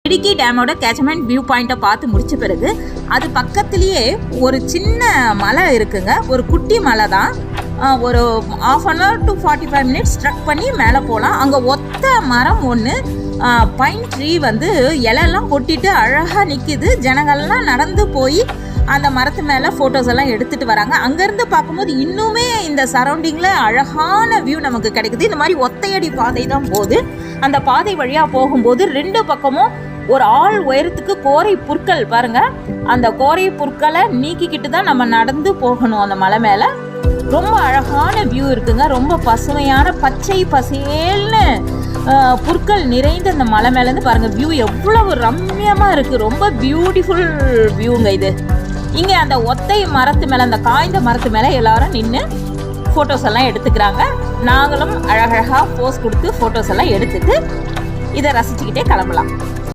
இடுக்கி டேமோட catchment view பாயிண்ட்டை பார்த்து முடிச்ச பிறகு அது பக்கத்துலேயே ஒரு சின்ன மலை இருக்குங்க. ஒரு குட்டி மலை தான். ஒரு 1/2 hour to 45 minutes ட்ரக் பண்ணி மேலே போகலாம். அங்கே ஒத்த மரம் ஒன்று, பைன் ட்ரீ வந்து இலையெல்லாம் கொட்டிட்டு அழகாக நிற்கிது. ஜனங்கள்லாம் நடந்து போய் அந்த மரத்து மேலே ஃபோட்டோஸ் எல்லாம் எடுத்துகிட்டு வராங்க. அங்கேருந்து பார்க்கும்போது இன்னுமே இந்த சரௌண்டிங்கில் அழகான வியூ நமக்கு கிடைக்குது. இந்த மாதிரி ஒத்தையடி பாதை தான் போகுது. அந்த பாதை வழியாக போகும்போது 2 பக்கமும் ஒரு ஆள் உயரத்துக்கு கோரை புற்கள் பாருங்க. அந்த கோரை புற்களை நீக்கிக்கிட்டு தான் நம்ம நடந்து போகணும் அந்த மலை மேலே. ரொம்ப அழகான வியூ இருக்குங்க. ரொம்ப பசுமையான பச்சை பசேல்னு புற்கள் நிறைந்த அந்த மலை மேலேருந்து பாருங்க வியூ எவ்வளவு ரம்மியமாக இருக்குது. ரொம்ப பியூட்டிஃபுல் வியூங்க இது. இங்கே அந்த ஒத்தை மரத்து மேலே, அந்த காய்ந்த மரத்து மேலே எல்லாரும் நின்று ஃபோட்டோஸ் எல்லாம் எடுத்துக்கிறாங்க. நாங்களும் அழகழகாக போஸ் கொடுத்து ஃபோட்டோஸ் எல்லாம் எடுத்துட்டு இதை ரசிச்சுக்கிட்டே கிளம்பலாம்.